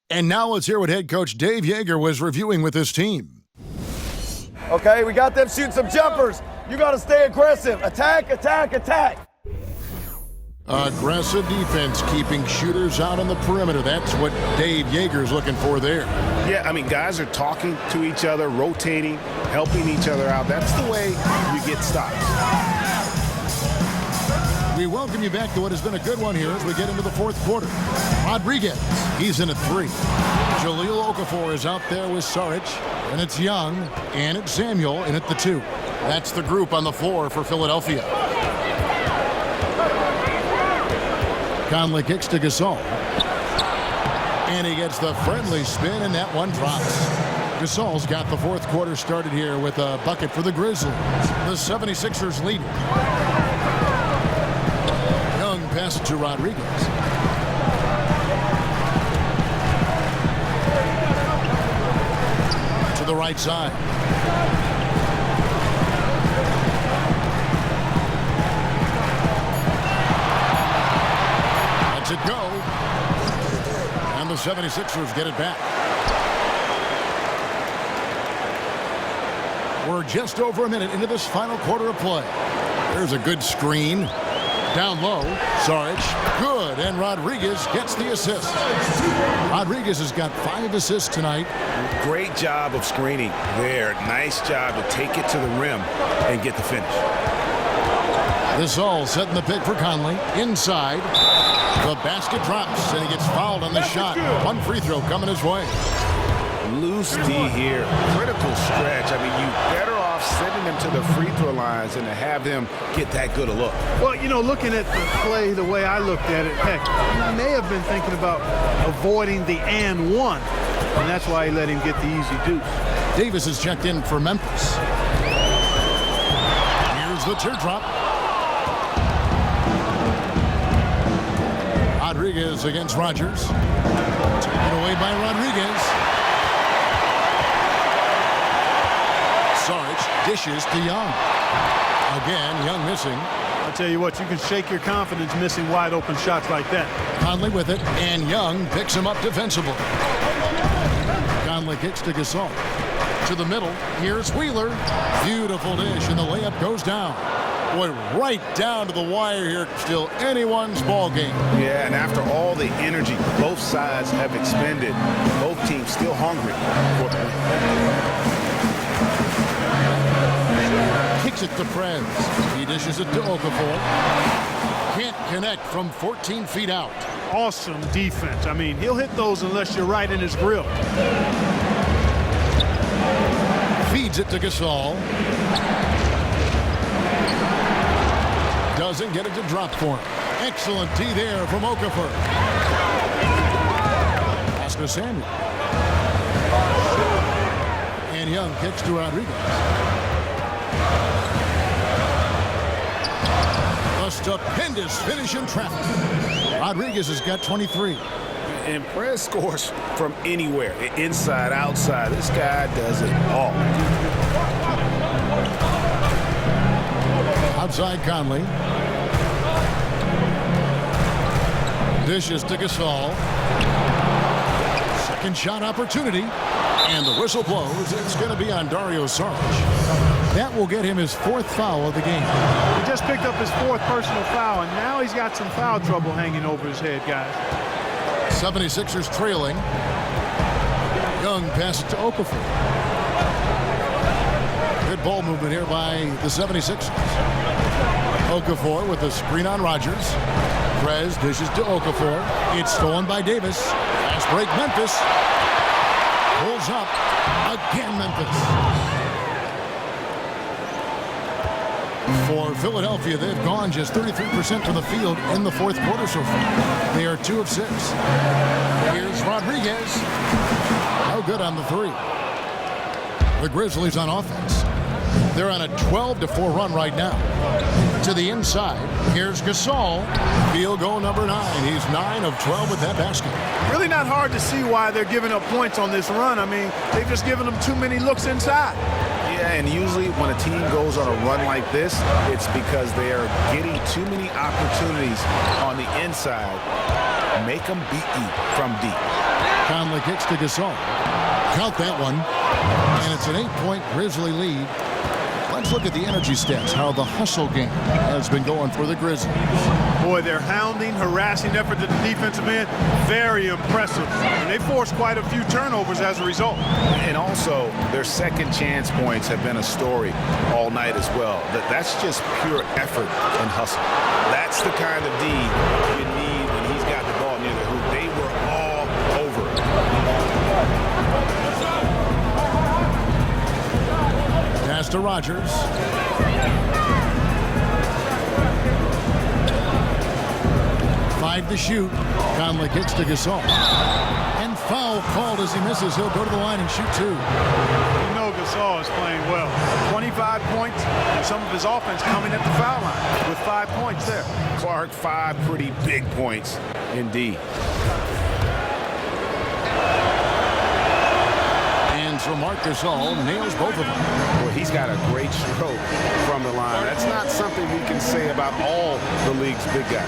And now let's hear what head coach Dave Yeager was reviewing with his team. Okay, we got them shooting some jumpers. You got to stay aggressive. Attack, attack, attack. Aggressive defense, keeping shooters out on the perimeter. That's what Dave Yeager's looking for there. Yeah, I mean, guys are talking to each other, rotating, helping each other out. That's the way you get stops. We welcome you back to what has been a good one here as we get into the fourth quarter. Rodriguez, he's in at 3. Jahlil Okafor is out there with Saric, and it's Young, and it's Samuel in at the 2. That's the group on the floor for Philadelphia. Conley kicks to Gasol. And he gets the friendly spin, and that one drops. Gasol's got the fourth quarter started here with a bucket for the Grizzlies. The 76ers lead. Young passes to Rodriguez. To the right side. Lets it go. And the 76ers get it back. We're just over a minute into this final quarter of play. There's a good screen. Down low, Saric, good, and Rodriguez gets the assist. Rodriguez has got 5 assists tonight. Great job of screening there. Nice job to take it to the rim and get the finish. This all setting the pick for Conley. Inside, The basket drops, and he gets fouled on the shot. One free throw coming his way. Loose D here. Critical stretch. I mean, you better off sending them to the free throw lines than to have them get that good a look. Well, you know, looking at the play the way I looked at it, heck, he may have been thinking about avoiding the and one, and that's why he let him get the easy deuce. Davis is checked in for Memphis. Here's the teardrop. Rodriguez against Rogers. Taken away by Rodriguez. Saric dishes to Young. Again, Young missing. I tell you what, you can shake your confidence missing wide open shots like that. Conley with it, and Young picks him up defensively. Conley kicks to Gasol. To the middle, here's Wheeler. Beautiful dish, and the layup goes down. Boy, right down to the wire here. Still anyone's ball game. Yeah, and after all the energy both sides have expended, both teams still hungry for the win. Kicks it to Prez. He dishes it to Okafor. Can't connect from 14 feet out. Awesome defense. I mean, he'll hit those unless you're right in his grill. Feeds it to Gasol. Doesn't get it to drop for him. Excellent D there from Okafor. Pass to Samuel. And Young kicks to Rodriguez. A stupendous finish in traffic. Rodriguez has got 23. And Perez scores from anywhere, inside, outside. This guy does it all. Outside Conley. Dishes to Gasol. Second shot opportunity. And the whistle blows. It's going to be on Dario Saric. That will get him his fourth foul of the game. He just picked up his fourth personal foul, and now he's got some foul trouble hanging over his head, guys. 76ers trailing. Young passes to Okafor. Good ball movement here by the 76ers. Okafor with a screen on Rogers. Prez dishes to Okafor. It's stolen by Davis. Fast break Memphis. Pulls up. Again Memphis. For Philadelphia, they've gone just 33% from the field in the fourth quarter so far. They are 2 of 6. Here's Rodriguez. No good on the three. The Grizzlies on offense. They're on a 12-4 run right now. To the inside, here's Gasol. Field goal number 9. He's 9 of 12 with that basket. Really not hard to see why they're giving up points on this run. I mean, they've just given them too many looks inside. Yeah, and usually when a team goes on a run like this, it's because they are getting too many opportunities on the inside. Make them beat you from deep. Conley kicks to Gasol. Count that one. And it's an 8-point Grizzly lead. Let's look at the energy stats, how the hustle game has been going for the Grizzlies. Boy, their hounding, harassing effort at the defensive end, very impressive. And they forced quite a few turnovers as a result. And also, their second chance points have been a story all night as well. That's just pure effort and hustle. That's the kind of D you need when he's got the ball near the hoop. They were all over it. Pass to Rogers. Five to shoot. Conley kicks to Gasol. And foul called as he misses. He'll go to the line and shoot 2. You know Gasol is playing well. 25 points, and some of his offense coming at the foul line with 5 points there. Clark, 5 pretty big points indeed. So Marc Gasol nails both of them. Well, he's got a great stroke from the line. That's not something we can say about all the league's big guys.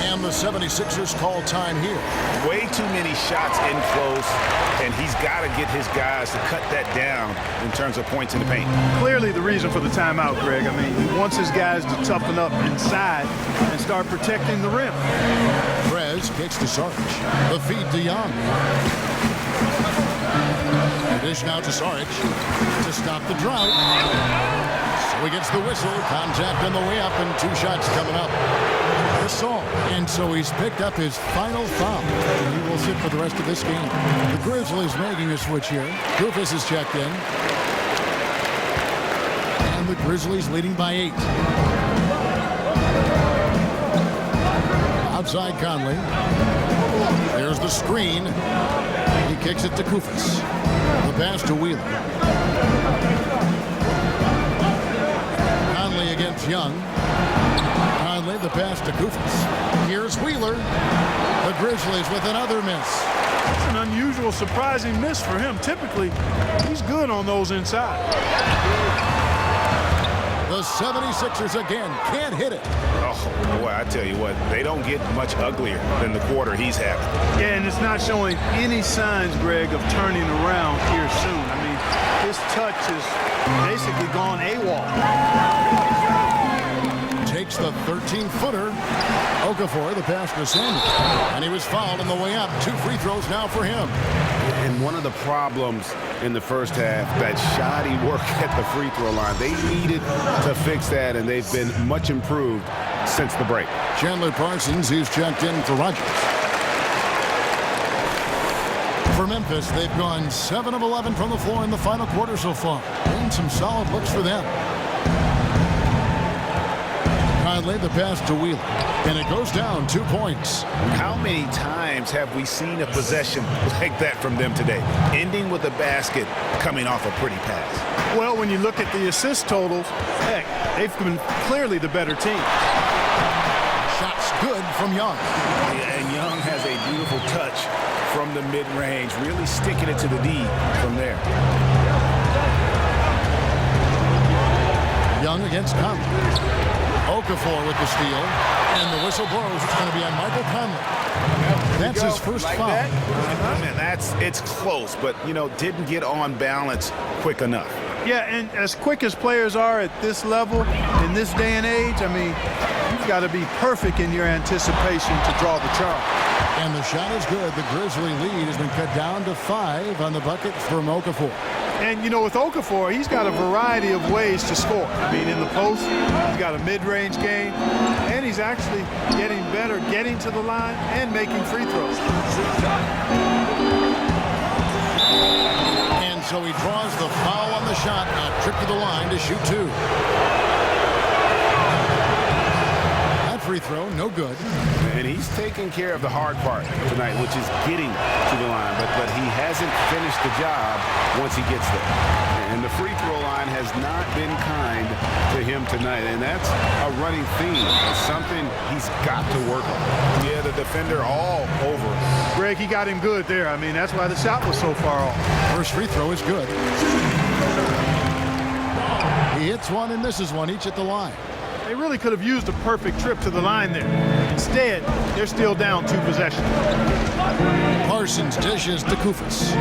And the 76ers call time here. Way too many shots in close, and he's got to get his guys to cut that down in terms of points in the paint. Clearly the reason for the timeout, Greg. I mean, he wants his guys to toughen up inside and start protecting the rim. Prez kicks to Saric. The feed to Young. Dish now to Saric to stop the drought. So he gets the whistle. Contact on the way up and 2 shots coming up. Gasol. And so he's picked up his final foul. And he will sit for the rest of this game. The Grizzlies making a switch here. Rufus is checked in. And the Grizzlies leading by 8. Outside Conley. There's the screen. He kicks it to Kufis. The pass to Wheeler. Conley against Young. Conley, the pass to Kufis. Here's Wheeler. The Grizzlies with another miss. It's an unusual, surprising miss for him. Typically, he's good on those inside. The 76ers again can't hit it. Oh, boy, I tell you what, they don't get much uglier than the quarter he's having. Yeah, and it's not showing any signs, Greg, of turning around here soon. I mean, his touch is basically gone AWOL. Takes the 13-footer. Okafor, the pass to Samuel. And he was fouled on the way up. 2 free throws now for him. And one of the problems in the first half, that shoddy work at the free throw line. They needed to fix that, and they've been much improved since the break. Chandler Parsons, who's checked in for Rogers. For Memphis, they've gone 7 of 11 from the floor in the final quarter so far. And some solid looks for them. Conley, the pass to Wheeler. And it goes down 2 points. How many times have we seen a possession like that from them today? Ending with a basket, coming off a pretty pass. Well, when you look at the assist totals, heck, they've been clearly the better team. Shots good from Young. And Young has a beautiful touch from the mid-range, really sticking it to the D from there. Young against Conley. Okafor with the steal, and the whistle blows. It's going to be on Michael Conley. That's his first foul. Man, it's close, but didn't get on balance quick enough. Yeah, and as quick as players are at this level, in this day and age, I mean, you've got to be perfect in your anticipation to draw the charge. And the shot is good. The Grizzly lead has been cut down to 5 on the bucket from Okafor. And, with Okafor, he's got a variety of ways to score. I mean, in the post, he's got a mid-range game, and he's actually getting better getting to the line and making free throws. And so he draws the foul on the shot, a trip to the line to shoot 2. That free throw, no good. And he's taking care of the hard part tonight, which is getting to the line. But he hasn't finished the job once he gets there. And the free throw line has not been kind to him tonight. And that's a running theme. It's something he's got to work on. Yeah, the defender all over. Greg, he got him good there. I mean, that's why the shot was so far off. First free throw is good. He hits one and misses one, each at the line. They really could have used a perfect trip to the line there. Instead, they're still down 2 possessions. Parsons dishes to Kufis.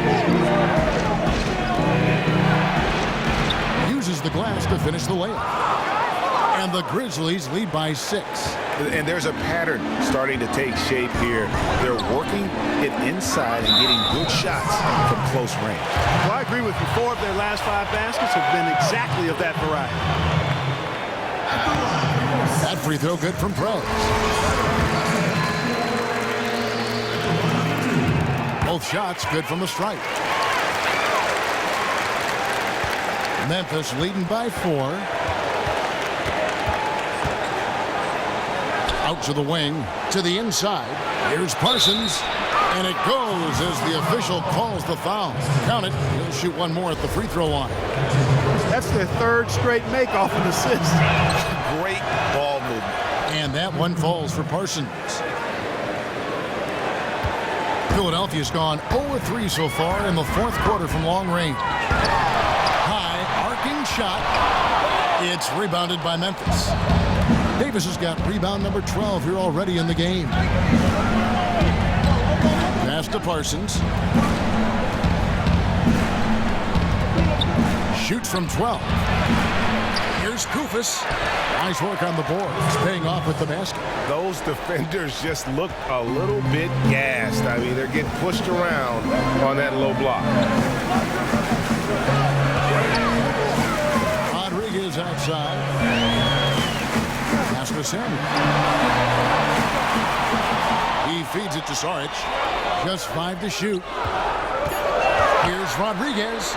Uses the glass to finish the layup. And the Grizzlies lead by 6. And there's a pattern starting to take shape here. They're working it inside and getting good shots from close range. Well, I agree with you. 4 of their last 5 baskets have been exactly of that variety. That free throw good from Prez. Both shots good from the stripe. Memphis leading by 4. Out to the wing, to the inside. Here's Parsons, and it goes as the official calls the foul. Count it. He'll shoot one more at the free throw line. That's their 3rd straight make off an assist. Great ball movement. And that one falls for Parsons. Philadelphia's gone 0-3 so far in the 4th quarter from long range. High, arcing shot. It's rebounded by Memphis. Davis has got rebound number 12 here already in the game. Pass to Parsons. Shoots from 12. Here's Kufis. Nice work on the boards, paying off with the basket. Those defenders just look a little bit gassed. I mean, they're getting pushed around on that low block. Rodriguez outside. Pass to Samuel. feeds it to Saric. Just 5 to shoot. Here's Rodriguez.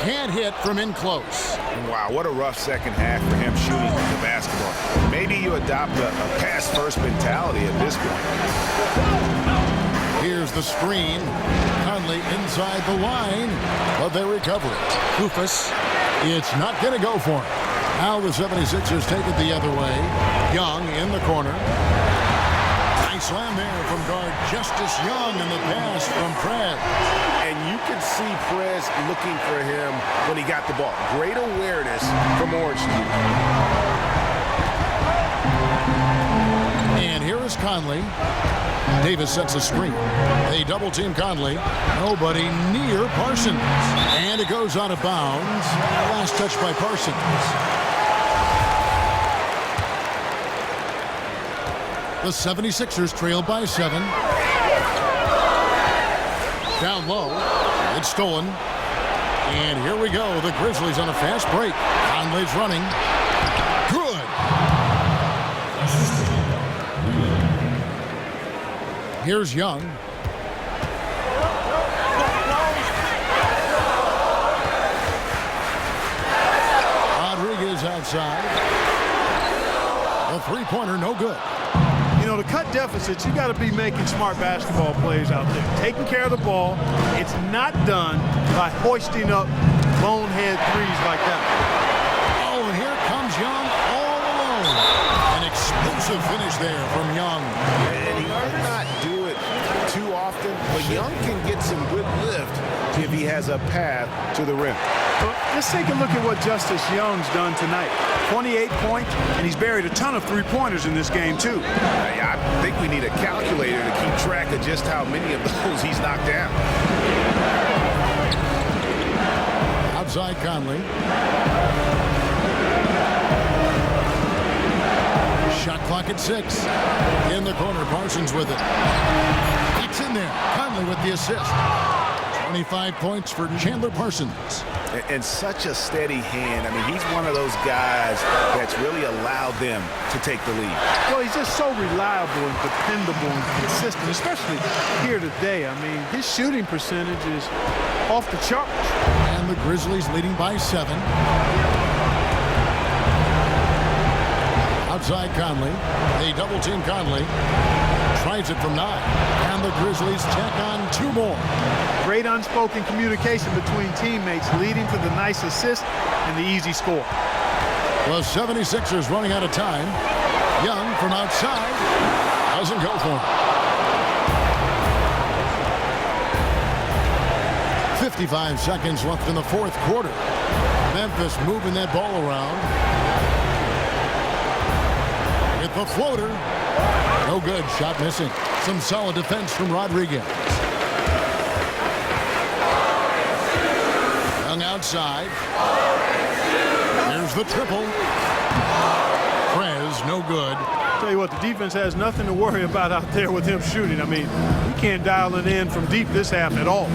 Can't hit from in close. Wow, what a rough second half for him shooting the basketball. Maybe you adopt a pass-first mentality at this point. Here's the screen. Conley inside the line, but they recover it. Kufas. It's not going to go for him. Now the 76ers take it the other way. Young in the corner. Nice slam there from guard Justice Young, and the pass from Prez. And you can see Prez looking for him when he got the ball. Great awareness from Orange. And here is Conley. Davis sets a screen. They double team Conley. Nobody near Parsons. And it goes out of bounds. Last touch by Parsons. The 76ers trail by 7. Down low. It's stolen. And here we go. The Grizzlies on a fast break. Conley's running. Good. Here's Young. Rodriguez outside. A three-pointer, no good. You know, to cut deficits, you got to be making smart basketball plays out there. Taking care of the ball. It's not done by hoisting up bonehead threes like that. Oh, and here comes Young all alone. An explosive finish there from Young. And he might not do it too often, but Young can get some good lift if he has a path to the rim. Well, let's take a look at what Justice Young's done tonight. 28 points, and he's buried a ton of three-pointers in this game, too. I think we need a calculator to keep track of just how many of those he's knocked down. Outside Conley. Shot clock at 6. In the corner, Parsons with it. It's in there. Conley with the assist. 25 points for Chandler Parsons. And such a steady hand. I mean, he's one of those guys that's really allowed them to take the lead. Well, he's just so reliable and dependable and consistent, especially here today. I mean, his shooting percentage is off the charts. And the Grizzlies leading by 7. Outside Conley. They double team Conley. Tries it from 9. And the Grizzlies tack on 2 more. Great unspoken communication between teammates, leading to the nice assist and the easy score. The 76ers running out of time. Young from outside. Doesn't go for him. 55 seconds left in the 4th quarter. Memphis moving that ball around. With the floater. No good. Shot missing. Some solid defense from Rodriguez. Young outside. There's the triple. Prez, no good. Tell you what, the defense has nothing to worry about out there with him shooting. I mean, you can't dial it in from deep this half at all.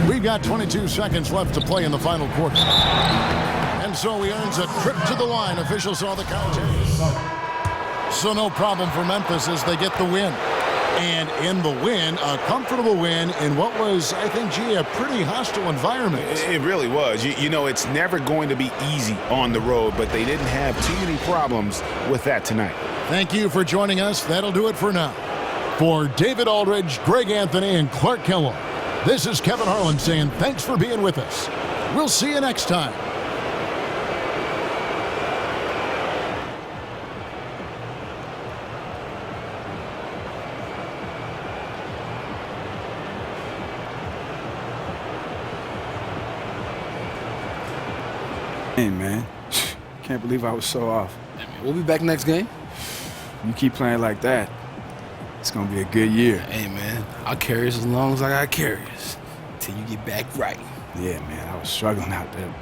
We've got 22 seconds left to play in the final quarter. And so he earns a trip to the line. Officials saw the commentary. So no problem for Memphis as they get the win. And in the win, a comfortable win in what was, I think, a pretty hostile environment. It really was. You know, it's never going to be easy on the road, but they didn't have too many problems with that tonight. Thank you for joining us. That'll do it for now. For David Aldridge, Greg Anthony, and Clark Kellogg, this is Kevin Harlan saying thanks for being with us. We'll see you next time. Hey, man. Can't believe I was so off. We'll be back next game. You keep playing like that, it's going to be a good year. Hey, man, I'll carry us as long as I got carriers until you get back right. Yeah, man, I was struggling out there.